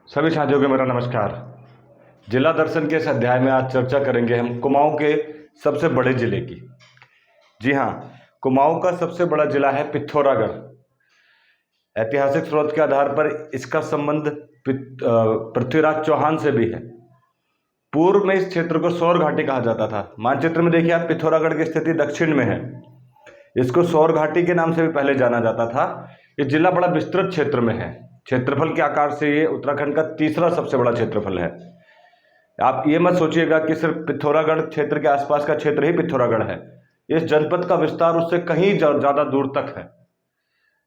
सभी साथियों को मेरा नमस्कार। जिला दर्शन के इस अध्याय में आज चर्चा करेंगे हम कुमाऊं के सबसे बड़े जिले की। जी हाँ, कुमाऊं का सबसे बड़ा जिला है पिथौरागढ़। ऐतिहासिक स्रोत के आधार पर इसका संबंध पृथ्वीराज चौहान से भी है। पूर्व में इस क्षेत्र को सौर घाटी कहा जाता था। मानचित्र में देखिए आप, पिथौरागढ़ की स्थिति दक्षिण में है। इसको सौर घाटी के नाम से भी पहले जाना जाता था। ये जिला बड़ा विस्तृत क्षेत्र में है। क्षेत्रफल के आकार से ये उत्तराखंड का तीसरा सबसे बड़ा क्षेत्रफल है। आप ये मत सोचिएगा कि सिर्फ पिथौरागढ़ क्षेत्र के आसपास का क्षेत्र ही पिथौरागढ़ है। इस जनपद का विस्तार उससे कहीं ज़्यादा दूर तक है।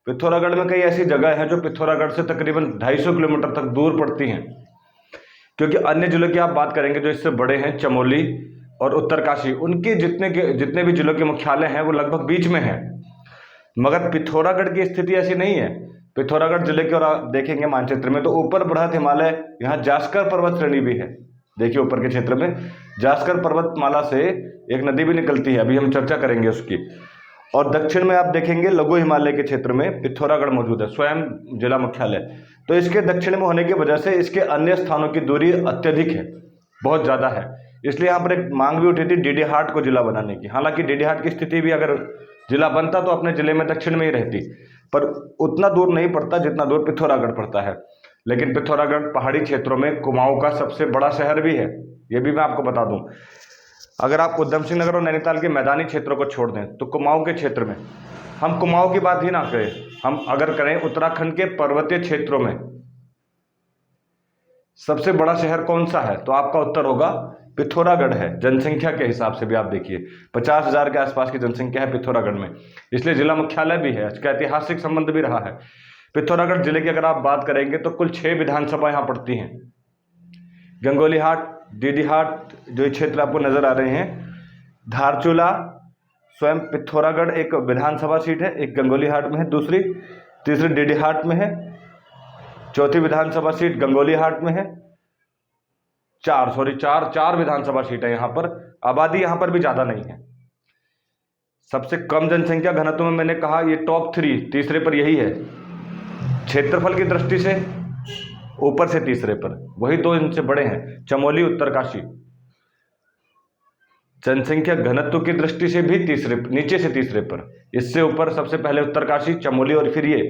पिथौरागढ़ में कई ऐसी जगह हैं जो पिथौरागढ़ से तकरीबन 250 किलोमीटर तक दूर पड़ती हैं। क्योंकि अन्य जिलों की आप बात करेंगे जो इससे बड़े हैं, चमोली और उत्तरकाशी, उनके जितने भी जिलों के मुख्यालय हैं वो लगभग बीच में हैं। मगर पिथौरागढ़ की स्थिति ऐसी नहीं है। पिथौरागढ़ जिले के और आप देखेंगे मानचित्र में तो ऊपर बृहद हिमालय, यहाँ जास्कर पर्वत श्रेणी भी है। देखिए ऊपर के क्षेत्र में जास्कर पर्वतमाला से एक नदी भी निकलती है, अभी हम चर्चा करेंगे उसकी। और दक्षिण में आप देखेंगे लघु हिमालय के क्षेत्र में पिथौरागढ़ मौजूद है, स्वयं जिला मुख्यालय। तो इसके दक्षिण में होने की वजह से इसके अन्य स्थानों की दूरी अत्यधिक है, बहुत ज़्यादा है। इसलिए यहाँ पर एक मांग भी उठी थी डीडी हाट को जिला बनाने की। हालांकि डीडी हाट की स्थिति भी अगर जिला बनता तो अपने जिले में दक्षिण में ही रहती, पर उतना दूर नहीं पड़ता जितना दूर पिथौरागढ़ पड़ता है। लेकिन पिथौरागढ़ पहाड़ी क्षेत्रों में कुमाऊं का सबसे बड़ा शहर भी है, ये भी मैं आपको बता दूं। अगर आप उधम सिंह नगर और नैनीताल के मैदानी क्षेत्रों को छोड़ दें तो कुमाऊं के क्षेत्र में, हम कुमाऊं की बात ही ना करें, हम अगर करें उत्तराखंड के पर्वतीय क्षेत्रों में सबसे बड़ा शहर कौन सा है, तो आपका उत्तर होगा पिथौरागढ़ है। जनसंख्या के हिसाब से भी आप देखिए 50,000 के आसपास की जनसंख्या है पिथौरागढ़ में, इसलिए जिला मुख्यालय भी है। इसका ऐतिहासिक संबंध भी रहा है। पिथौरागढ़ जिले की अगर आप बात करेंगे तो कुल 6 विधानसभा यहाँ पड़ती हैं। गंगोलीहाट, डीडीहाट जो ये क्षेत्र आपको नजर आ रहे हैं, धारचूला, स्वयं पिथौरागढ़ एक विधानसभा सीट है, एक गंगोलीहाट में है, तीसरी डीडीहाट में है, चौथी विधानसभा सीट गंगोलीहाट में है। चार विधानसभा सीट है यहाँ पर। आबादी यहाँ पर भी ज्यादा नहीं है। सबसे कम जनसंख्या घनत्व में मैंने कहा ये टॉप 3, तीसरे पर यही है। क्षेत्रफल की दृष्टि से ऊपर से तीसरे पर, वही दो इनसे बड़े हैं, चमोली, उत्तरकाशी। जनसंख्या घनत्व की दृष्टि से भी तीसरे, नीचे से तीसरे पर। इससे ऊपर सबसे पहले उत्तरकाशी, चमोली और फिर ये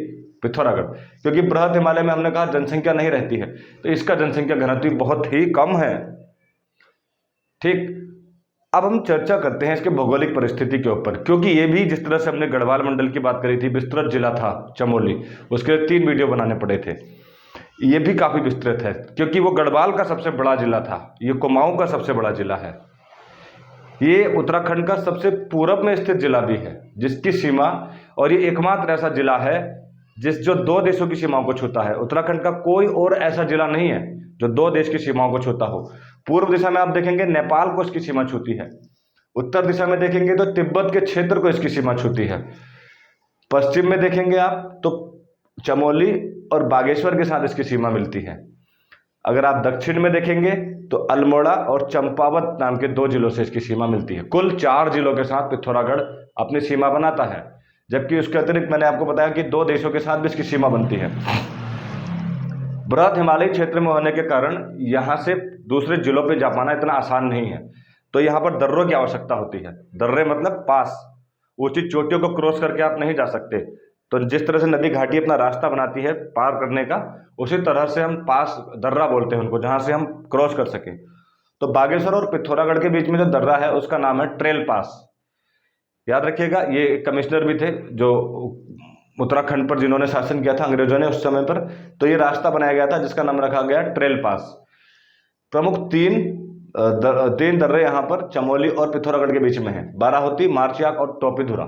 पिथौरागढ़। क्योंकि बृहद हिमालय में हमने कहा जनसंख्या नहीं रहती है, तो इसका जनसंख्या घनत्व बहुत ही कम है। ठीक, अब हम चर्चा करते हैं इसके भौगोलिक परिस्थिति के ऊपर। क्योंकि ये भी, जिस तरह से हमने गढ़वाल मंडल की बात करी थी, विस्तृत जिला था चमोली, उसके लिए 3 वीडियो बनाने पड़े थे। ये भी काफी विस्तृत है क्योंकि वो गढ़वाल का सबसे बड़ा जिला था, ये कुमाऊं का सबसे बड़ा जिला है। ये उत्तराखंड का सबसे पूरब में स्थित जिला भी है, जिसकी सीमा, और ये एकमात्र ऐसा जिला है जो 2 देशों की सीमाओं को छूता है। उत्तराखंड का कोई और ऐसा जिला नहीं है जो 2 देश की सीमाओं को छूता हो। पूर्व दिशा में आप देखेंगे नेपाल को इसकी सीमा छूती है, उत्तर दिशा में देखेंगे तो तिब्बत के क्षेत्र को इसकी सीमा छूती है, पश्चिम में देखेंगे आप तो चमोली और बागेश्वर के साथ इसकी सीमा मिलती है। अगर आप दक्षिण में देखेंगे तो अल्मोड़ा और चंपावत नाम के 2 जिलों से इसकी सीमा मिलती है। कुल 4 जिलों के साथ पिथौरागढ़ अपनी सीमा बनाता है, जबकि उसके अतिरिक्त मैंने आपको बताया कि 2 देशों के साथ भी इसकी सीमा बनती है। बृहद हिमालयी क्षेत्र में होने के कारण यहाँ से दूसरे जिलों पर जा पाना इतना आसान नहीं है, तो यहाँ पर दर्रों की आवश्यकता होती है। दर्रे मतलब पास, ऊंची चोटियों को क्रॉस करके आप नहीं जा सकते। तो जिस तरह से नदी घाटी अपना रास्ता बनाती है पार करने का, उसी तरह से हम पास, दर्रा बोलते हैं उनको, जहाँ से हम क्रॉस कर सकें। तो बागेश्वर और पिथौरागढ़ के बीच में जो दर्रा है उसका नाम है ट्रेल पास। याद रखिएगा, ये कमिश्नर भी थे जो उत्तराखंड पर जिन्होंने शासन किया था अंग्रेजों ने उस समय पर, तो ये रास्ता बनाया गया था जिसका नाम रखा गया ट्रेल पास। प्रमुख 3 दर्रे यहाँ पर चमोली और पिथौरागढ़ के बीच में है, बाराहोती, मार्चियाक और टोपीधुरा।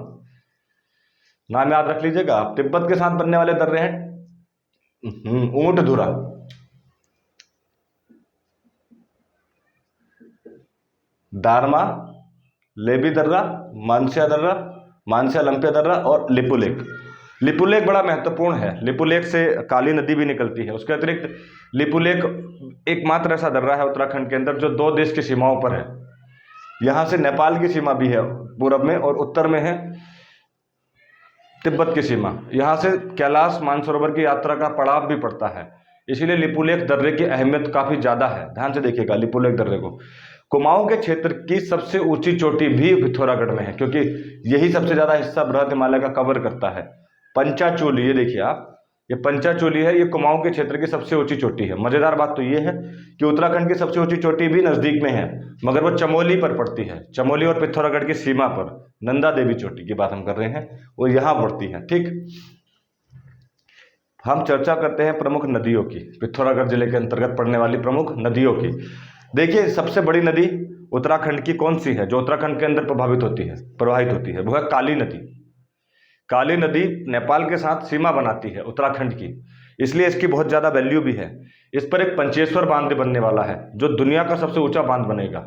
नाम याद रख लीजिएगा आप। तिब्बत के साथ बनने वाले दर्रे हैं ऊंटधुरा, दारमा, लेबी दर्रा, मानसिया लंपिया दर्रा और लिपुलेक। लिपुलेक बड़ा महत्वपूर्ण है, लिपुलेक से काली नदी भी निकलती है। उसके अतिरिक्त लिपुलेक एकमात्र ऐसा दर्रा है उत्तराखंड के अंदर जो 2 देश की सीमाओं पर है। यहाँ से नेपाल की सीमा भी है पूरब में, और उत्तर में है तिब्बत की सीमा। यहाँ से कैलाश मानसरोवर की यात्रा का पड़ाव भी पड़ता है। इसीलिए लिपुलेख दर्रे की अहमियत काफी ज्यादा है। ध्यान से देखिएगा लिपुलेख दर्रे को। कुमाऊं के क्षेत्र की सबसे ऊंची चोटी भी पिथौरागढ़ में है, क्योंकि यही सबसे ज्यादा हिस्सा बृहद हिमालय का कवर करता है। पंचाचूली, ये देखिए आप, ये पंचाचूली है, ये कुमाऊं के क्षेत्र की सबसे ऊंची चोटी है। मजेदार बात तो ये है कि उत्तराखंड की सबसे ऊंची चोटी भी नजदीक में है, मगर वो चमोली पर पड़ती है। चमोली और पिथौरागढ़ की सीमा पर नंदा देवी चोटी की बात हम कर रहे हैं, वो यहां पड़ती है। ठीक, हम चर्चा करते हैं प्रमुख नदियों की, पिथौरागढ़ जिले के अंतर्गत पड़ने वाली प्रमुख नदियों की। देखिए सबसे बड़ी नदी उत्तराखंड की कौन सी है, जो उत्तराखंड के अंदर प्रभावित होती है, प्रवाहित होती है, वो है काली नदी। काली नदी नेपाल के साथ सीमा बनाती है उत्तराखंड की, इसलिए इसकी बहुत ज्यादा वैल्यू भी है। इस पर एक पंचेश्वर बांध बनने वाला है, जो दुनिया का सबसे ऊंचा बांध बनेगा।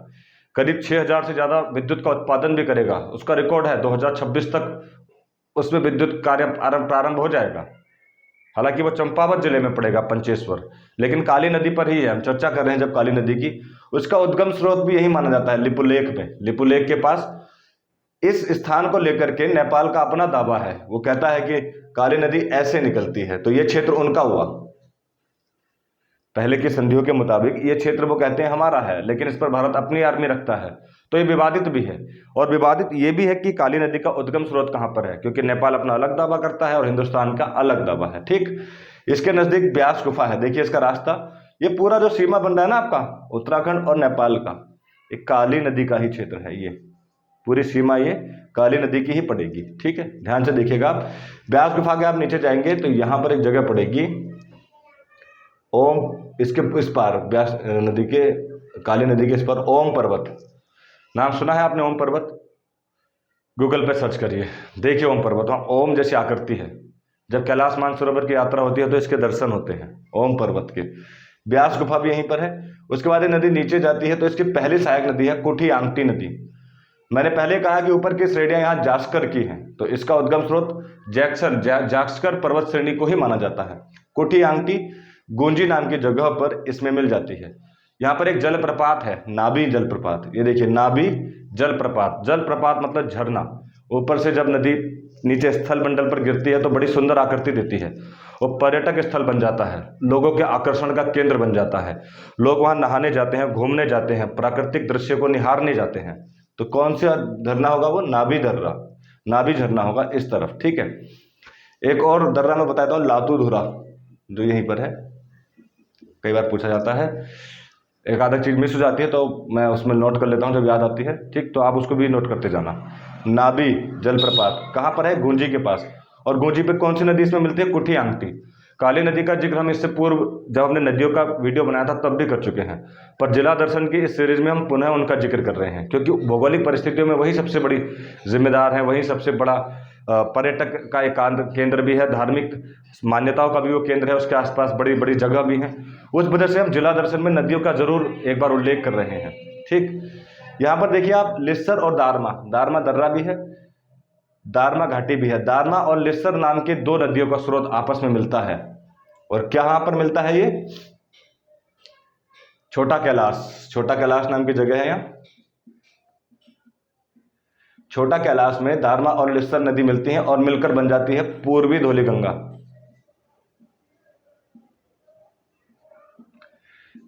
करीब 6000 से ज्यादा विद्युत का उत्पादन भी करेगा। उसका रिकॉर्ड है 2026 तक उसमें विद्युत कार्य प्रारंभ हो जाएगा। हालांकि वो चंपावत जिले में पड़ेगा पंचेश्वर, लेकिन काली नदी पर ही है। हम चर्चा कर रहे हैं जब काली नदी की, उसका उद्गम स्रोत भी यही माना जाता है, लिपुलेख में। लिपुलेख के पास इस स्थान को लेकर के नेपाल का अपना दावा है। वो कहता है कि काली नदी ऐसे निकलती है, तो ये क्षेत्र उनका हुआ। पहले की संधियों के मुताबिक ये क्षेत्र वो कहते हैं हमारा है, लेकिन इस पर भारत अपनी आर्मी रखता है, तो ये विवादित भी है। और विवादित ये भी है कि काली नदी का उद्गम स्रोत कहां पर है, क्योंकि नेपाल अपना अलग दावा करता है और हिंदुस्तान का अलग दावा है। ठीक, इसके नजदीक ब्यास गुफा है। देखिए इसका रास्ता, ये पूरा जो सीमा बन रहा है ना आपका उत्तराखंड और नेपाल का, ये काली नदी का ही क्षेत्र है। ये पूरी सीमा ये काली नदी की ही पड़ेगी। ठीक है, ध्यान से देखिएगा आप। ब्यास गुफा के आप नीचे जाएंगे तो यहां पर एक जगह पड़ेगी ओम, इसके इस पार ब्यास नदी के, काली नदी के इस पर ओम पर्वत। नाम सुना है आपने ओम पर्वत? गूगल पे सर्च करिए, देखिए ओम पर्वत। वहाँ ओम जैसी आकृति है। जब कैलाश मानसरोवर की यात्रा होती है तो इसके दर्शन होते हैं ओम पर्वत के। ब्यास गुफा भी यहीं पर है। उसके बाद ये नदी नीचे जाती है तो इसकी पहली सहायक नदी है कोठी आंगटी नदी। मैंने पहले कहा कि ऊपर की श्रेणियां यहाँ जास्कर की हैं, तो इसका उद्गम स्रोत जास्कर पर्वत श्रेणी को ही माना जाता है। कोठी आंगटी गुंजी नाम की जगह पर इसमें मिल जाती है। यहाँ पर एक जलप्रपात है, नाभी जलप्रपात। ये देखिए नाभी जलप्रपात, जलप्रपात मतलब झरना। ऊपर से जब नदी नीचे स्थल मंडल पर गिरती है तो बड़ी सुंदर आकृति देती है और पर्यटक स्थल बन जाता है, लोगों के आकर्षण का केंद्र बन जाता है। लोग वहां नहाने जाते हैं, घूमने जाते हैं, प्राकृतिक दृश्य को निहारने जाते हैं। तो कौन सा झरना होगा वो? नाभी दर्रा, नाभी झरना होगा इस तरफ। ठीक है, एक और दर्रा मैं बताता हूँ, लातू धुरा, जो यहीं पर है। कई बार पूछा जाता है, एक आधा चीज मिस हो जाती है तो मैं उसमें नोट कर लेता हूँ जब याद आती है। ठीक, तो आप उसको भी नोट करते जाना। नाभी जलप्रपात कहाँ पर है? गूंजी के पास। और गूंजी पे कौन सी नदी इसमें मिलती है? कुठी आंगटी। काली नदी का जिक्र हम इससे पूर्व जब हमने नदियों का वीडियो बनाया था तब भी कर चुके हैं, पर जिला दर्शन की इस सीरीज में हम पुनः उनका जिक्र कर रहे हैं, क्योंकि भौगोलिक परिस्थितियों में वही सबसे बड़ी जिम्मेदार है, वही सबसे बड़ा पर्यटक का एक केंद्र भी है, धार्मिक मान्यताओं का भी वो केंद्र है, उसके आसपास बड़ी बड़ी जगह भी हैं। उस वजह से हम जिला दर्शन में नदियों का जरूर एक बार उल्लेख कर रहे हैं। ठीक, यहाँ पर देखिए आप, लिस्सर और दारमा, दारमा दर्रा भी है, दारमा घाटी भी है। दारमा और लिस्सर नाम के दो नदियों का स्रोत आपस में मिलता है। और क्या यहाँ पर मिलता है? ये छोटा कैलाश, छोटा कैलाश नाम की जगह है यहाँ। छोटा कैलाश में दारमा और लिस्सर नदी मिलती हैं और मिलकर बन जाती है पूर्वी धौली गंगा।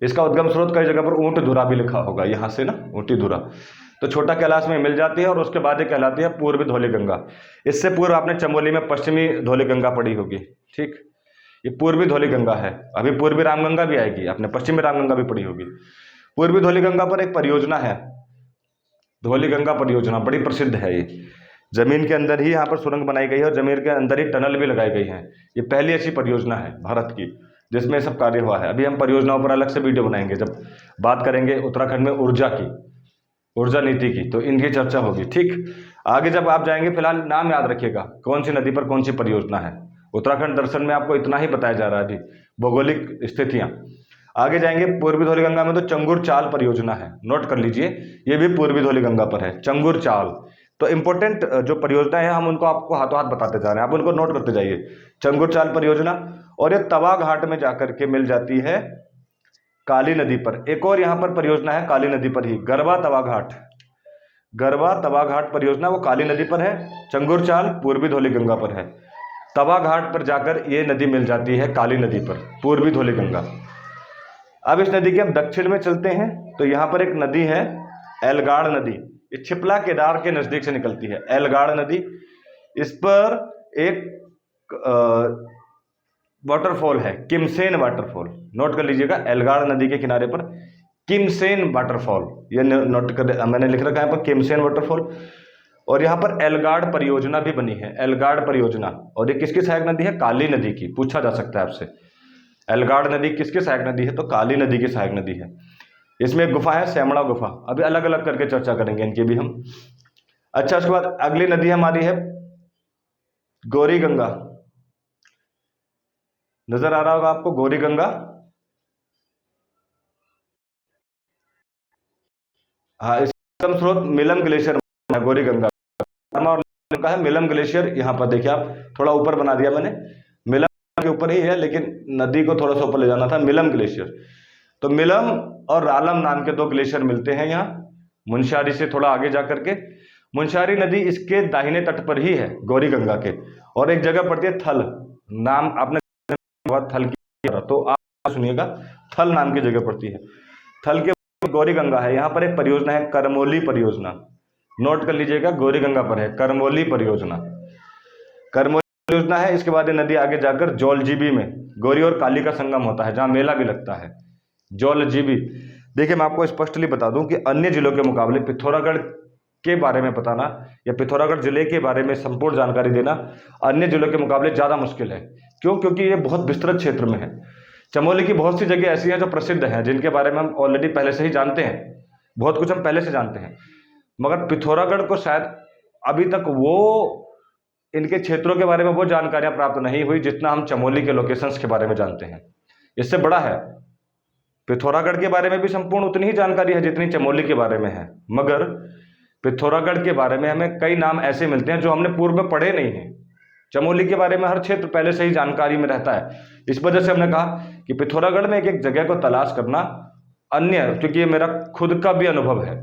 इसका उद्गम स्रोत कई जगह पर ऊंट धुरा भी लिखा होगा, यहां से ना, ऊंटी धुरा। तो छोटा कैलाश में मिल जाती है और उसके बाद ये कहलाती है पूर्वी धौली गंगा। इससे पूर्व आपने चमोली में पश्चिमी धौली गंगा पढ़ी होगी। ठीक, ये पूर्वी धौली गंगा है। अभी पूर्वी रामगंगा भी आएगी, आपने पश्चिमी रामगंगा भी पढ़ी होगी। पूर्वी धौली गंगा पर एक परियोजना है, धौली गंगा परियोजना, बड़ी प्रसिद्ध है। ये जमीन के अंदर ही यहाँ पर सुरंग बनाई गई है और जमीन के अंदर ही टनल भी लगाई गई है। ये पहली ऐसी परियोजना है भारत की जिसमें सब कार्य हुआ है। अभी हम परियोजनाओं पर अलग से वीडियो बनाएंगे, जब बात करेंगे उत्तराखंड में ऊर्जा की, ऊर्जा नीति की, तो इनकी चर्चा होगी। ठीक, आगे जब आप जाएंगे, फिलहाल नाम याद रखिएगा, कौन सी नदी पर कौन सी परियोजना है। उत्तराखंड दर्शन में आपको इतना ही बताया जा रहा है अभी, भौगोलिक स्थितियां। आगे जाएंगे पूर्वी धौली गंगा में तो चंगुर चाल परियोजना है, नोट कर लीजिए, ये भी पूर्वी धौली गंगा पर है, चंगुर चाल। तो इंपॉर्टेंट जो परियोजना है हम उनको आपको हाथों हाथ बताते जा रहे हैं, आप उनको नोट करते जाइए। चंगुर चाल परियोजना, और ये तवा घाट में जाकर के मिल जाती है काली नदी पर। एक और यहाँ पर परियोजना है काली नदी पर ही, गरवा तवा घाट, गरवा तवा घाट परियोजना, वो काली नदी पर है। चंगुर चाल पूर्वी धौली गंगा पर है। तवा घाट पर जाकर ये नदी मिल जाती है काली नदी पर, पूर्वी धौली गंगा। अब इस नदी के हम दक्षिण में चलते हैं तो यहाँ पर एक नदी है एलगाड़ नदी, ये छिपला केदार के नजदीक से निकलती है एलगाड़ नदी। इस पर एक वाटरफॉल है किमसेन वाटरफॉल, नोट कर लीजिएगा, एलगाड़ नदी के किनारे पर किमसेन वाटरफॉल, ये नोट कर, मैंने लिख रखा है यहाँ पर किमसेन वाटरफॉल। और यहाँ पर एलगाड़ परियोजना भी बनी है, एलगाड़ परियोजना। और ये किसकी सहायक नदी है? काली नदी की, पूछा जा सकता है आपसे। एलगाड़ नदी किसकी सहायक नदी है? तो काली नदी की सहायक नदी है। इसमें एक गुफा है सेमड़ा गुफा, अभी अलग अलग करके चर्चा करेंगे इनकी भी हम। अच्छा, उसके बाद अगली नदी हमारी है गौरी गंगा। नजर आ रहा होगा आपको गौरी गंगा? हाँ, इसका स्रोत मिलम ग्लेशियर है गौरी गंगा का है। मिलम ग्लेशियर यहाँ पर देखिए आप, थोड़ा ऊपर बना दिया मैंने, मिलम के ऊपर ही है लेकिन नदी को थोड़ा सा ऊपर ले जाना था, मिलम ग्लेशियर। तो मिलम और रालम नाम के दो ग्लेशियर मिलते हैं यहाँ मुनस्यारी से थोड़ा आगे जा करके। मुनस्यारी नदी इसके दाहिने तट पर ही है गौरी गंगा के। और एक जगह पड़ती है थल, नाम आपने थल की, तो आप सुनिएगा, थल नाम की जगह पड़ती है। थल के गौरी गंगा है। यहाँ पर एक परियोजना है करमोली परियोजना, नोट कर लीजिएगा, गौरी गंगा पर है करमोली परियोजना, करमोली परियोजना है। इसके बाद ये नदी आगे जाकर जौलजीबी में गौरी और काली का संगम होता है, जहाँ मेला भी लगता है, जौलजीबी। देखिए मैं आपको स्पष्टली बता दूं कि अन्य जिलों के मुकाबले पिथौरागढ़ के बारे में बताना या पिथौरागढ़ जिले के बारे में संपूर्ण जानकारी देना अन्य जिलों के मुकाबले ज़्यादा मुश्किल है। क्यों? क्योंकि ये बहुत विस्तृत क्षेत्र में है। चमोली की बहुत सी जगह ऐसी हैं जो प्रसिद्ध हैं, जिनके बारे में हम ऑलरेडी पहले से ही जानते हैं, बहुत कुछ हम पहले से जानते हैं, मगर पिथौरागढ़ को शायद अभी तक वो इनके क्षेत्रों के बारे में वो जानकारियां प्राप्त नहीं हुई जितना हम चमोली के लोकेशंस के बारे में जानते हैं। इससे बड़ा है, पिथौरागढ़ के बारे में भी संपूर्ण उतनी ही जानकारी है जितनी चमोली के बारे में है, मगर पिथौरागढ़ के बारे में हमें कई नाम ऐसे मिलते हैं जो हमने पूर्व में पढ़े नहीं हैं। चमोली के बारे में हर क्षेत्र पहले से ही जानकारी में रहता है। इस वजह से हमने कहा कि पिथौरागढ़ में एक एक जगह को तलाश करना अन्य, क्योंकि ये मेरा खुद का भी अनुभव है।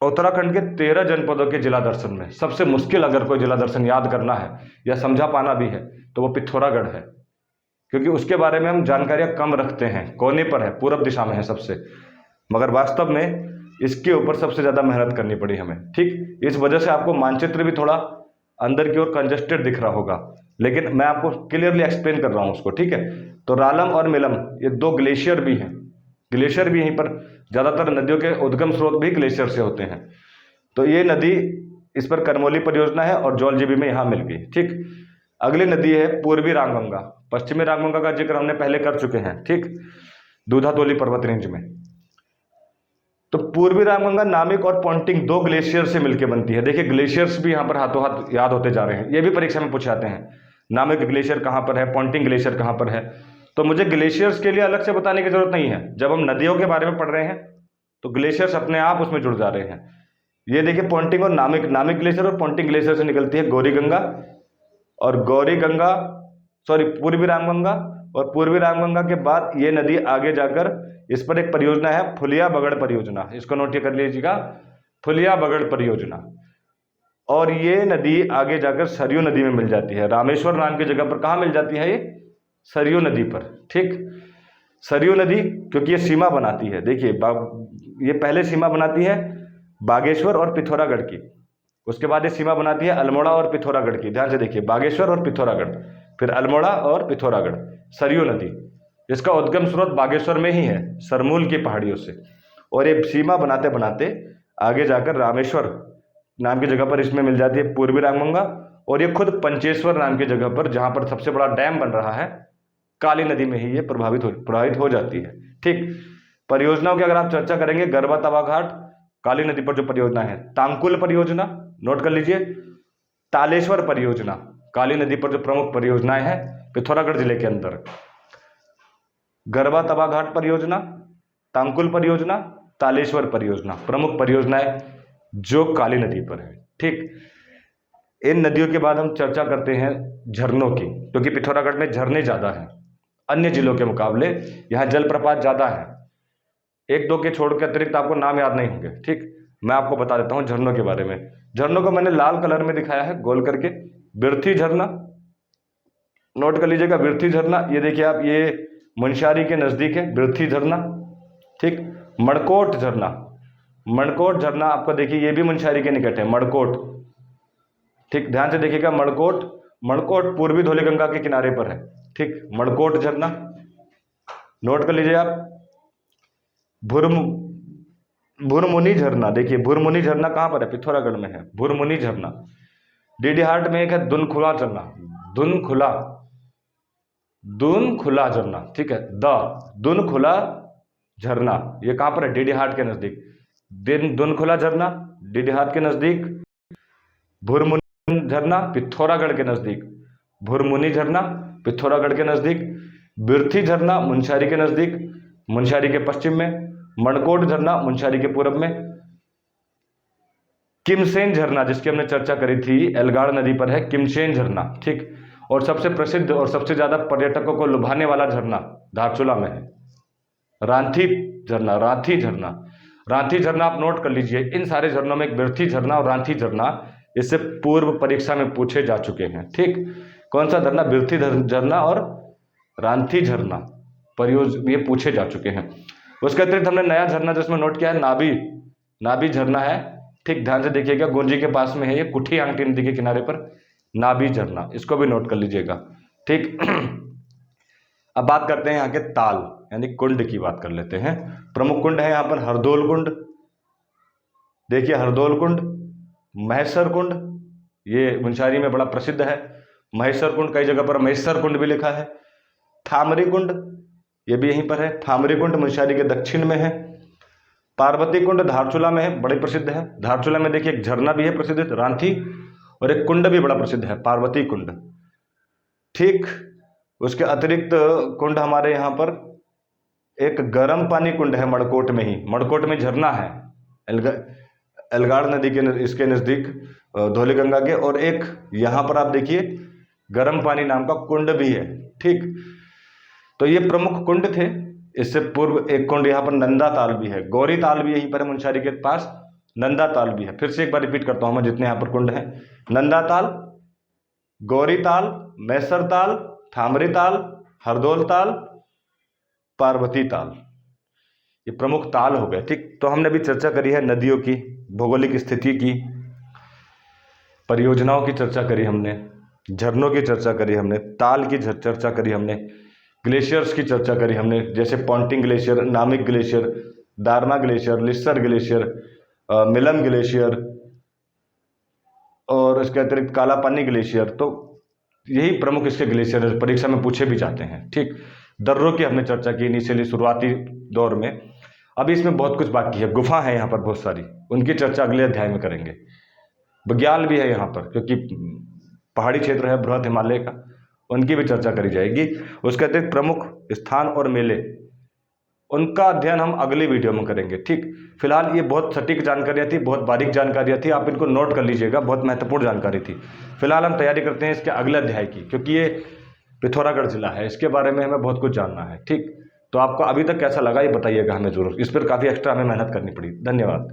उत्तराखंड के 13 जनपदों के जिला दर्शन में सबसे मुश्किल अगर कोई जिला दर्शन याद करना है या समझा पाना भी है तो वो पिथौरागढ़ है, क्योंकि उसके बारे में हम जानकारियां कम रखते हैं। कोने पर है, पूर्व दिशा में है सबसे, मगर वास्तव में इसके ऊपर सबसे ज़्यादा मेहनत करनी पड़ी हमें। ठीक, इस वजह से आपको मानचित्र भी थोड़ा अंदर की ओर कंजेस्टेड दिख रहा होगा, लेकिन मैं आपको क्लियरली एक्सप्लेन कर रहा हूँ उसको। ठीक है, तो रालम और मिलम ये दो ग्लेशियर भी हैं, ग्लेशियर भी यहीं पर, ज़्यादातर नदियों के उद्गम स्रोत भी ग्लेशियर से होते हैं। तो ये नदी, इस पर करमोली परियोजना है और जौलजीबी में यहाँ मिल गई। ठीक, अगली नदी है पूर्वी रामगंगा। पश्चिमी रामगंगा का जिक्र हमने पहले कर चुके हैं, ठीक, दूधातोली पर्वत रेंज में। तो पूर्वी रामगंगा नामिक और पोंटिंग दो ग्लेशियर से मिलकर बनती है। देखिए ग्लेशियर्स भी यहाँ पर हाथों हाथ याद होते जा रहे हैं, ये भी परीक्षा में पूछे जाते हैं। नामिक ग्लेशियर कहाँ पर है, पोंटिंग ग्लेशियर कहाँ पर है, तो मुझे ग्लेशियर्स के लिए अलग से बताने की जरूरत नहीं है। जब हम नदियों के बारे में पढ़ रहे हैं तो ग्लेशियर्स अपने आप उसमें जुड़ जा रहे हैं। ये देखिए पोंटिंग और नामिक ग्लेशियर और पोंटिंग ग्लेशियर से निकलती है गौरी गंगा, और गौरी गंगा पूर्वी रामगंगा, और पूर्वी रामगंगा के बाद ये नदी आगे जाकर, इस पर एक परियोजना है फुलिया बगड़ परियोजना, इसको नोट कर लीजिएगा, फुलिया बगड़ परियोजना। और ये नदी आगे जाकर सरयू नदी में मिल जाती है। रामेश्वर नाम की जगह पर कहाँ मिल जाती है? ये सरयू नदी पर। ठीक, सरयू नदी क्योंकि ये सीमा बनाती है, देखिए ये पहले सीमा बनाती है बागेश्वर और पिथौरागढ़ की, उसके बाद ये सीमा बनाती है अल्मोड़ा और पिथौरागढ़ की। ध्यान से देखिए, बागेश्वर और पिथौरागढ़, फिर अल्मोड़ा और पिथौरागढ़, सरयू नदी। इसका उद्गम स्रोत बागेश्वर में ही है, सरमूल की पहाड़ियों से, और ये सीमा बनाते बनाते आगे जाकर रामेश्वर नाम की जगह पर इसमें मिल जाती है पूर्वी रामगंगा, और ये खुद पंचेश्वर नाम की जगह पर, जहां पर सबसे बड़ा डैम बन रहा है, काली नदी में ही ये प्रभावित हो जाती है। ठीक, परियोजनाओं की अगर आप चर्चा करेंगे, गरबा तवा घाट काली नदी पर जो परियोजना है, तांकुल परियोजना नोट कर लीजिए, तालेश्वर परियोजना काली नदी पर जो प्रमुख परियोजनाएं हैं पिथौरागढ़ जिले के अंदर, गरबा तवा घाट परियोजना, तांकुल परियोजना, तालेश्वर परियोजना, प्रमुख परियोजनाएं जो काली नदी पर है। ठीक, इन नदियों के बाद हम चर्चा करते हैं झरनों की, क्योंकि पिथौरागढ़ में झरने ज्यादा हैं अन्य जिलों के मुकाबले, यहाँ जलप्रपात ज्यादा है। एक दो के छोड़ के अतिरिक्त आपको नाम याद नहीं होंगे। ठीक, मैं आपको बता देता हूँ झरनों के बारे में। झरनों को मैंने लाल कलर में दिखाया है गोल करके, बिरथी झरना, नोट कर लीजिएगा बिरथी झरना, ये देखिए आप, ये मुनस्यारी के नज़दीक है बिरथी झरना। ठीक, मणकोट झरना, मणकोट झरना आपका देखिए ये भी मुनस्यारी के निकट है, मणकोट। ठीक, ध्यान से देखिएगा, मणकोट, मणकोट पूर्वी धौलीगंगा के किनारे पर है। ठीक, मणकोट झरना नोट कर लीजिए आप। भुरमुनी झरना, देखिए भुरमुनी झरना कहाँ पर है, पिथौरागढ़ में है भुरमुनी झरना। डीडीहाट में एक है दुनखुला झरना, दुनखुला, दुनखुला झरना। ठीक है, दुनखुला झरना, ये कहाँ पर है, डीडीहाट के नजदीक। दुनखुला झरना डीडीहाट के नजदीक, भुरमुनी झरना पिथौरागढ़ के नजदीक, भुरमुनी झरना पिथौरागढ़ के नजदीक, बिरथी झरना मुनस्यारी के नजदीक, मुनस्यारी के पश्चिम में, मणकोट झरना मुनस्यारी के पूर्व में, किमसेन झरना जिसकी हमने चर्चा करी थी एल्गाड़ नदी पर है, किमसेन झरना। ठीक, और सबसे प्रसिद्ध और सबसे ज्यादा पर्यटकों को लुभाने वाला झरना धारचूला में है, रांथी झरना, रांथी झरना। रांथी झरना आप नोट कर लीजिए, इन सारे झरनों में एक बिरथी झरना और रांथी झरना इससे पूर्व परीक्षा में पूछे जा चुके हैं। ठीक, कौन सा झरना, बिरथी झरना और रांथी झरना ये पूछे जा चुके हैं। उसके अतिरिक्त हमने नया झरना जिसमें नोट किया है नाभी, नाभी झरना है। ठीक, ध्यान से देखिएगा, गुंजी के पास में है ये, कुठी आंगटी नदी के किनारे पर नाभी झरना, इसको भी नोट कर लीजिएगा। ठीक, अब बात करते हैं यहाँ के ताल यानी कुंड की बात कर लेते हैं। प्रमुख कुंड है यहाँ पर हरदोल कुंड, देखिए हरदोल कुंड, महेश्वर कुंड, ये मुनस्यारी में बड़ा प्रसिद्ध है महेश्वर कुंड, कई जगह पर महेश्वर कुंड भी लिखा है। थामरी कुंड, ये भी यहीं पर है, थामरी कुंड मुनस्यारी के दक्षिण में है। पार्वती कुंड धारचूला में है, बड़ी प्रसिद्ध है। धारचूला में देखिए एक झरना भी है प्रसिद्ध रांथी, और एक कुंड भी बड़ा प्रसिद्ध है पार्वती कुंड। ठीक, उसके अतिरिक्त कुंड हमारे यहाँ पर एक गर्म पानी कुंड है मणकोट में ही, मणकोट में झरना है एल्गाड़ नदी के इसके नज़दीक धौलीगंगा के, और एक यहाँ पर आप देखिए गर्म पानी नाम का कुंड भी है। ठीक, तो ये प्रमुख कुंड थे। इससे पूर्व एक कुंड यहाँ पर नंदा ताल भी है, गौरी ताल भी यहीं पर है मुनस्यारी के पास, नंदा ताल भी है। फिर से एक बार रिपीट करता हूँ मैं जितने यहाँ पर कुंड हैं, नंदा ताल, गौरी ताल, मैसर ताल, थामरी ताल, हरदोल ताल, पार्वती ताल, ये प्रमुख ताल हो गए। ठीक, तो हमने अभी चर्चा करी है नदियों की भौगोलिक स्थिति की, परियोजनाओं की चर्चा करी हमने, झरनों की चर्चा करी हमने, ताल की चर्चा करी हमने, ग्लेशियर्स की चर्चा करी हमने, जैसे Ponting glacier, Namik glacier, Darma glacier, Lissar glacier, Milam glacier, और इसके अतिरिक्त कालापानी ग्लेशियर। तो यही प्रमुख इसके ग्लेशियर परीक्षा में पूछे भी जाते हैं। ठीक, दर्रों की हमने चर्चा की इनिशियली शुरुआती दौर में। अभी इसमें बहुत कुछ बाकी है, गुफा है यहाँ पर बहुत सारी, उनकी चर्चा अगले अध्याय में करेंगे। बग्याल भी है यहाँ पर क्योंकि पहाड़ी क्षेत्र है बृहद हिमालय का, उनकी भी चर्चा करी जाएगी। उसके अतिरिक्त प्रमुख स्थान और मेले, उनका अध्ययन हम अगली वीडियो में करेंगे। ठीक, फिलहाल ये बहुत सटीक जानकारियाँ थी, बहुत बारीक जानकारियाँ थी, आप इनको नोट कर लीजिएगा, बहुत महत्वपूर्ण जानकारी थी। फिलहाल हम तैयारी करते हैं इसके अगले अध्याय की, क्योंकि ये पिथौरागढ़ जिला है, इसके बारे में हमें बहुत कुछ जानना है। ठीक, तो आपको अभी तक कैसा लगा ये बताइएगा हमें जरूर, इस पर काफ़ी एक्स्ट्रा हमें मेहनत करनी पड़ी। धन्यवाद।